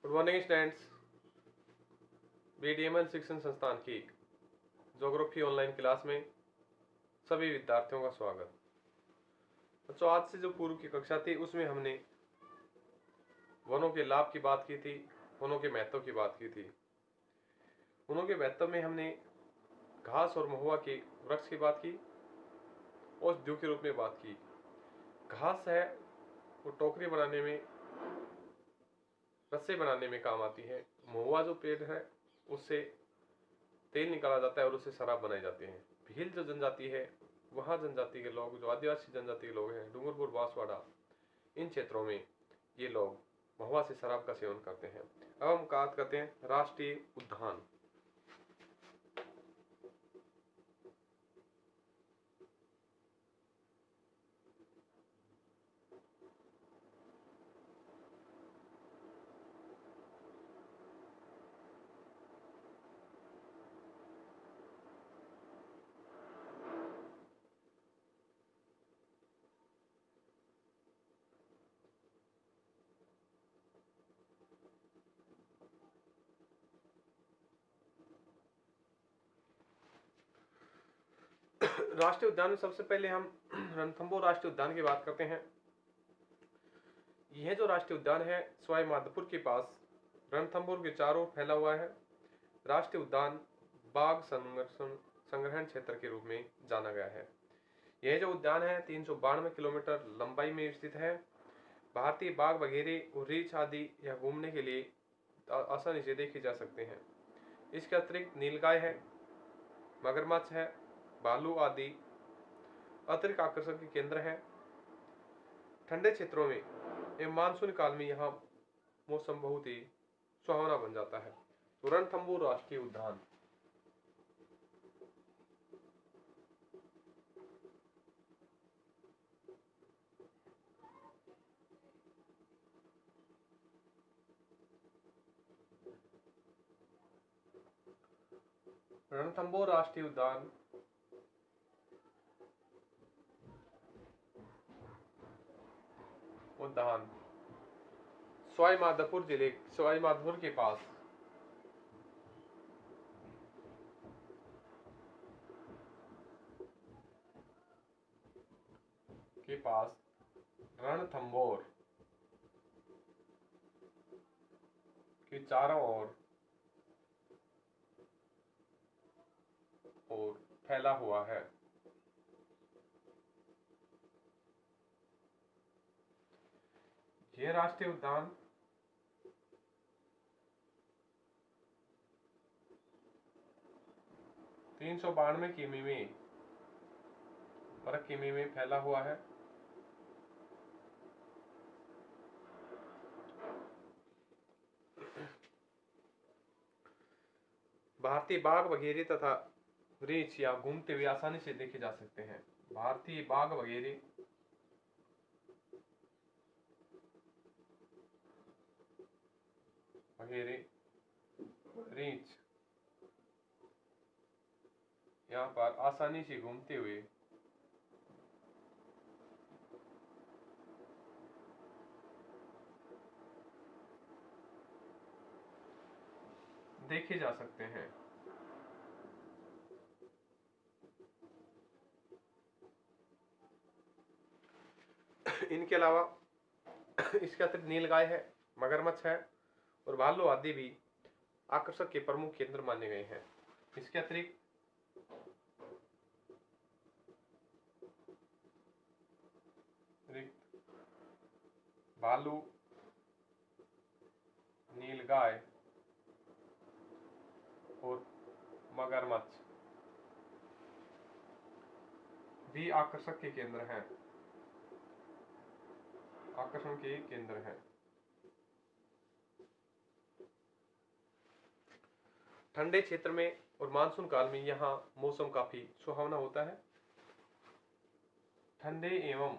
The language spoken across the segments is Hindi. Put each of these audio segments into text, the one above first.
Good morning students. BDML शिक्षण संस्थान की ज्योग्राफी ऑनलाइन क्लास में सभी विद्यार्थियों का स्वागत। बच्चों, आज से जो पूर्व की कक्षा थी उसमें हमने वनों के लाभ की बात की थी, वनों के महत्व की बात की थी। वनों के महत्व में हमने घास और महुआ के वृक्ष की बात की, औषधियों के रूप में बात की। घास है वो टोकरी बनाने में, रस्से बनाने में काम आती है। महुआ जो पेड़ है उससे तेल निकाला जाता है और उससे शराब बनाई जाती है। भील जो जनजाति है, वहाँ जनजाति के लोग, जो आदिवासी जनजाति के लोग हैं, डूंगरपुर, बांसवाड़ा, इन क्षेत्रों में ये लोग महुआ से शराब का सेवन करते हैं। अब हम बात करते हैं राष्ट्रीय उद्यान। राष्ट्रीय उद्यान में सबसे पहले हम रणथंभौर राष्ट्रीय उद्यान की बात करते हैं। यह जो राष्ट्रीय उद्यान है सवाई माधोपुर के पास रणथंभौर के चारों ओर फैला हुआ है। राष्ट्रीय उद्यान बाघ संग्रहण क्षेत्र के रूप में जाना गया है। यह जो उद्यान है 392 किलोमीटर लंबाई में स्थित है। भारतीय बाघ वगैरह और रीछ आदि यह घूमने के लिए आसानी से देखे जा सकते हैं। इसके अतिरिक्त नीलगाय है, मगरमच्छ है, भालू आदि अतिरिक्त आकर्षण के केंद्र हैं। ठंडे क्षेत्रों में एवं मानसून काल में यहाँ मौसम बहुत ही सुहावना बन जाता है। रणथंभौर राष्ट्रीय उद्यान। रणथंभौर राष्ट्रीय उद्यान सवाई माधोपुर जिले, सवाई माधोपुर के पास रणथंभौर के चारों ओर फैला हुआ है। यह राष्ट्रीय उद्यान 392 किमी में वर्ग किमी में फैला हुआ है। भारतीय बाघ वगैरह तथा रीछ या घूमते हुए आसानी से देखे जा सकते हैं। भारतीय बाघ वगैरह रीछ यहाँ पर आसानी से घूमते हुए देखे जा सकते हैं। इनके अलावा इसके अतिरिक्त नीलगाय है, मगरमच्छ है और भालू आदि भी आकर्षक के प्रमुख केंद्र माने गए हैं। इसके अतिरिक्त भालू, नीलगाय और मगरमच्छ भी आकर्षक के केंद्र हैं, आकर्षण के केंद्र हैं। ठंडे क्षेत्र में और मानसून काल में यहाँ मौसम काफी सुहावना होता है। ठंडे एवं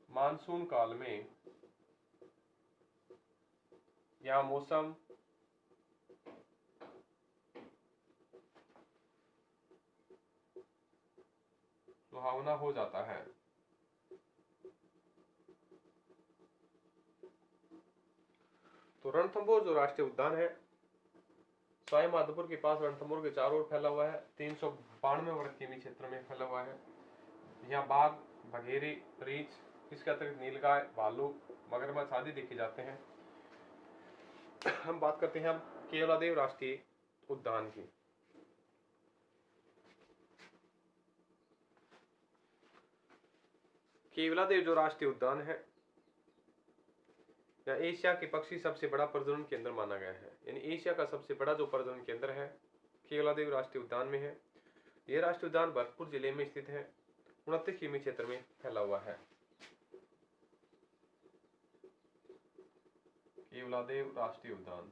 मानसून काल में यहाँ मौसम सुहावना हो जाता है। तो रणथंभौर जो राष्ट्रीय उद्यान है सवाई माधोपुर के पास रणथंभौर के चारों ओर फैला हुआ है। 392 वर्ग किमी क्षेत्र में फैला हुआ है। यहाँ बाघ, बघेरे, रीछ, इसके अतिरिक्त नीलगाय, भालू, मगरमच्छ आदि देखे जाते हैं। हम बात करते हैं केवलादेव राष्ट्रीय उद्यान की। केवलादेव जो राष्ट्रीय उद्यान है यह एशिया के पक्षी सबसे बड़ा प्रजनन केंद्र माना गया है। यानी एशिया का सबसे बड़ा जो प्रजनन केंद्र है केवलादेव राष्ट्रीय उद्यान में है। यह राष्ट्रीय उद्यान भरतपुर जिले में स्थित है। 29 किमी क्षेत्र में फैला हुआ है। केवलादेव राष्ट्रीय उद्यान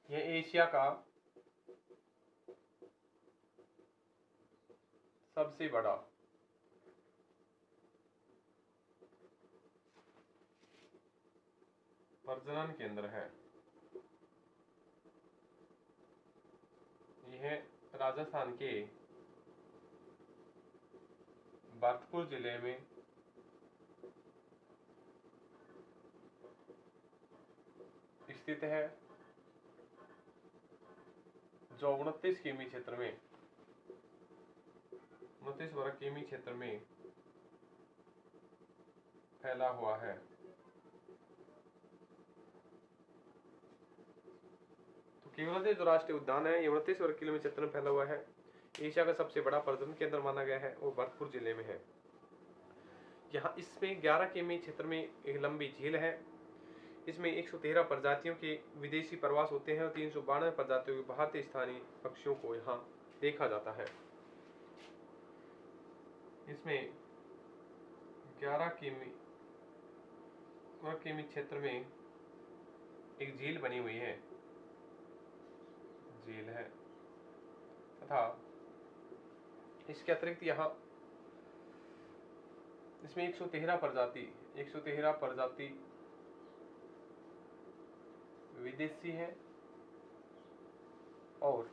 यह एशिया का सबसे बड़ा प्रजनन केंद्र है। यह राजस्थान के भरतपुर जिले में स्थित है, जो 29 किमी क्षेत्र में 29 वर्ग किमी क्षेत्र में फैला हुआ है। तो केवलादेव जो राष्ट्रीय उद्यान है ये 29 वर्ग किलोमीटर क्षेत्र में फैला हुआ है। एशिया का सबसे बड़ा प्रजनन केंद्र माना गया है और भरतपुर जिले में है। यहाँ इसमें 11 किमी क्षेत्र में एक लंबी झील है। इसमें 113 प्रजातियों के विदेशी प्रवास होते हैं और 392 प्रजातियों के भारतीय स्थानीय पक्षियों को यहाँ देखा जाता है। इसमें 11 किमी क्षेत्र में एक झील बनी हुई है, झील है तथा इसके अतिरिक्त यहाँ इसमें 113 प्रजाति विदेशी है और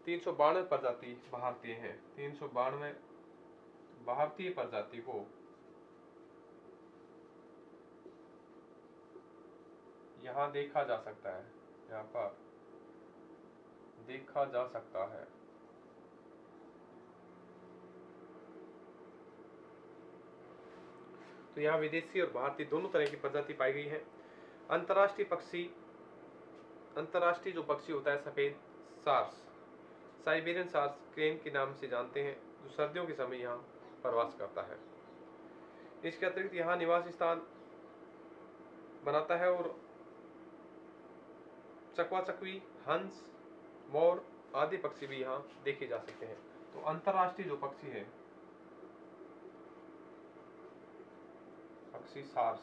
392 प्रजाति भारतीय है। 392 भारतीय प्रजाति को यहाँ देखा जा सकता है, यहाँ पर देखा जा सकता है। तो यहाँ विदेशी और भारतीय दोनों तरह की प्रजाति पाई गई है। अंतर्राष्ट्रीय जो पक्षी होता है सफेद सार्स, साइबेरियन सार्स क्रेन के नाम से जानते हैं, जो सर्दियों के समय यहाँ प्रवास करता है। इसके अतिरिक्त यहाँ निवास स्थान बनाता है और चकवा चकवी, हंस, मोर आदि पक्षी भी यहाँ देखे जा सकते हैं। तो अंतर्राष्ट्रीय जो पक्षी है पक्षी सार्स,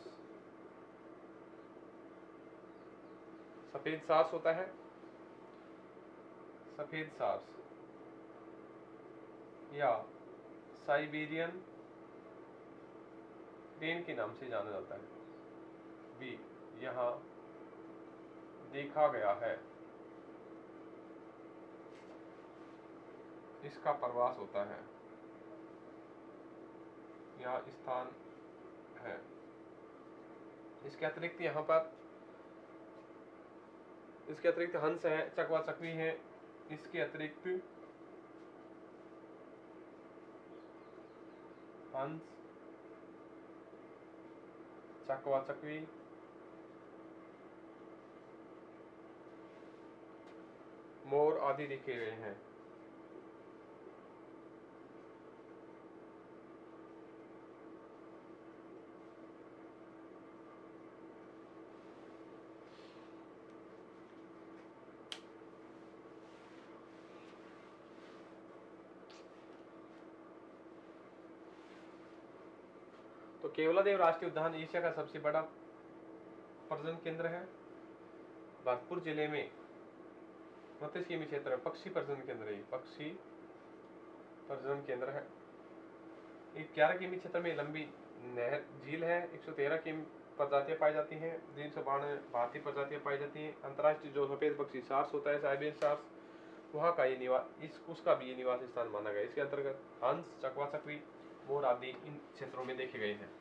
सफेद सार्स होता है, सफेद सार्स या साइबेरियन क्रेन के नाम से जाना जाता है, भी यहाँ देखा गया है। इसका प्रवास होता है, यहाँ स्थान है। इसके अतिरिक्त यहाँ पर हंस है, चकवा चकवी है। इसके अतिरिक्त हंस, चकवा चकवी, मोर आदि देखे गए हैं। तो केवलादेव राष्ट्रीय उद्यान एशिया का सबसे बड़ा प्रजनन केंद्र है। भरतपुर जिले में 29 किमी क्षेत्र में पक्षी प्रजनन केंद्र है, पक्षी प्रजनन केंद्र है। एक 11 किमी क्षेत्र में लंबी नहर झील है। 113 की प्रजातियां पाई जाती हैं, 392 भारतीय प्रजातियां पाई जाती हैं। अंतर्राष्ट्रीय जो सफेद पक्षी सार्स होता है, साइबेरियन सार्स, वहाँ का ये उसका भी ये निवास स्थान माना गया। इसके अंतर्गत हंस, चकवा चकवी, मोर आदि इन क्षेत्रों में देखे गए हैं।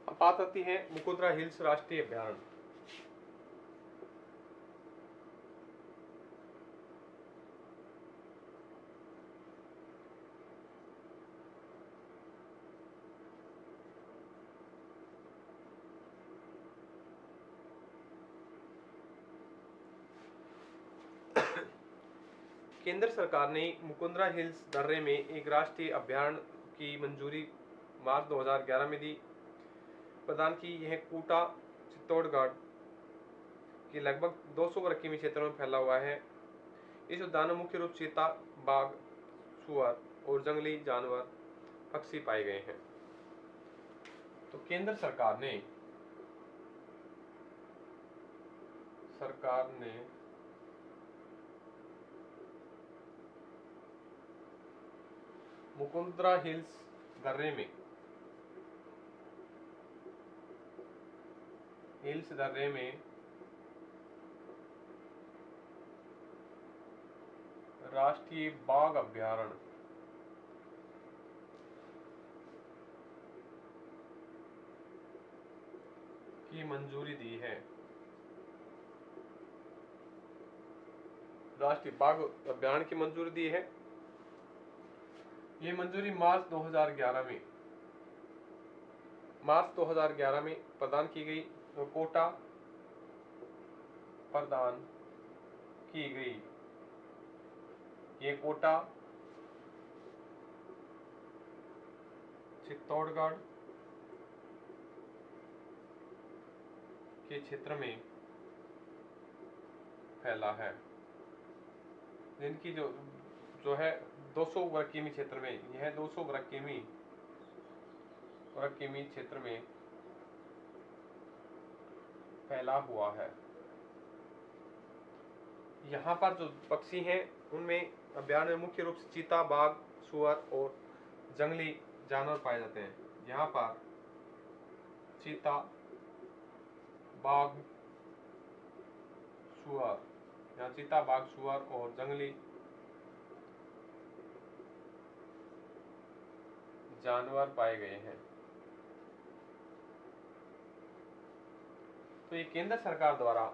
अब बात आती है मुकुंदरा हिल्स राष्ट्रीय अभ्यारण्य। केंद्र सरकार ने मुकुंदरा हिल्स दर्रे में एक राष्ट्रीय अभ्यारण्य की मंजूरी मार्च 2011 में दी प्रदान की। यह कोटा चित्तौड़गढ़ के लगभग 200 वर्ग किमी क्षेत्र में फैला हुआ है। इस उद्यान में मुख्य रूप से चीता, बाघ, सुअर और जंगली जानवर, पक्षी पाए गए हैं। तो केंद्र सरकार ने मुकुंदरा हिल्स दर्रे में राष्ट्रीय बाघ अभ्यारण्य की मंजूरी दी है। राष्ट्रीय बाघ अभ्यारण्य की मंजूरी दी है। ये मंजूरी मार्च 2011 में प्रदान की गई और कोटा प्रदान की गई। ये कोटा, चित्तौड़गढ़ के क्षेत्र में फैला है। जिनकी जो है 200 वर्ग किमी क्षेत्र में, यह 200 वर्ग किमी क्षेत्र में फैला हुआ है। यहाँ पर जो पक्षी हैं उनमें अभ्यारण्य में मुख्य रूप से चीता, बाघ, सुअर और जंगली जानवर पाए जाते हैं। यहाँ पर चीता, बाघ, सुअर और जंगली जानवर पाए गए हैं। तो ये केंद्र सरकार द्वारा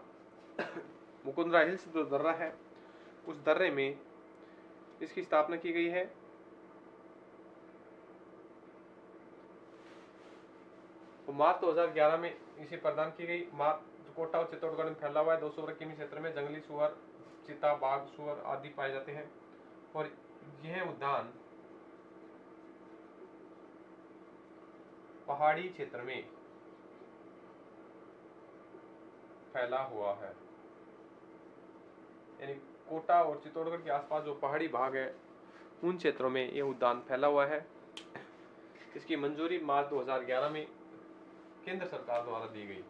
मुकुंदरा हिल्स जो दर्रा है उस दर्रे में इसकी स्थापना की गई है। तो मार्च 2011 में इसे प्रदान की गई। कोटा और चित्तौड़गढ़ में फैला हुआ है। 200 वर्ग किमी क्षेत्र में जंगली सुअर, चीता, बाघ, सुअर आदि पाए जाते हैं और यह उद्यान पहाड़ी क्षेत्र में फैला हुआ है। यानी कोटा और चित्तौड़गढ़ के आसपास जो पहाड़ी भाग है उन क्षेत्रों में यह उद्यान फैला हुआ है। इसकी मंजूरी मार्च 2011 में केंद्र सरकार द्वारा दी गई।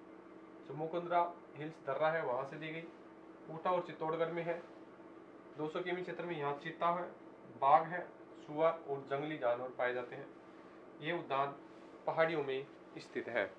जो मुकुंदरा हिल्स दर्रा है वहां से दी गई। कोटा और चित्तौड़गढ़ में है। 200 किमी क्षेत्र में यहाँ चीता है, बाघ है, सुअर और जंगली जानवर पाए जाते हैं। ये उद्यान पहाड़ियों में स्थित है।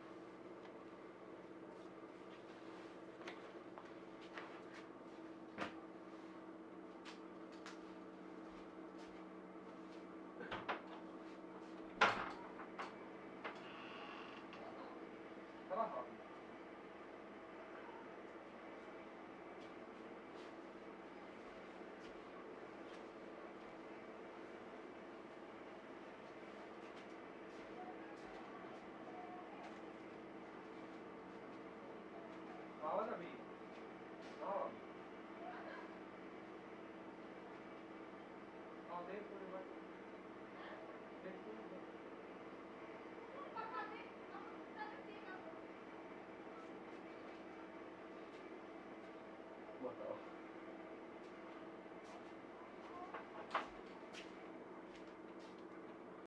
बताओ।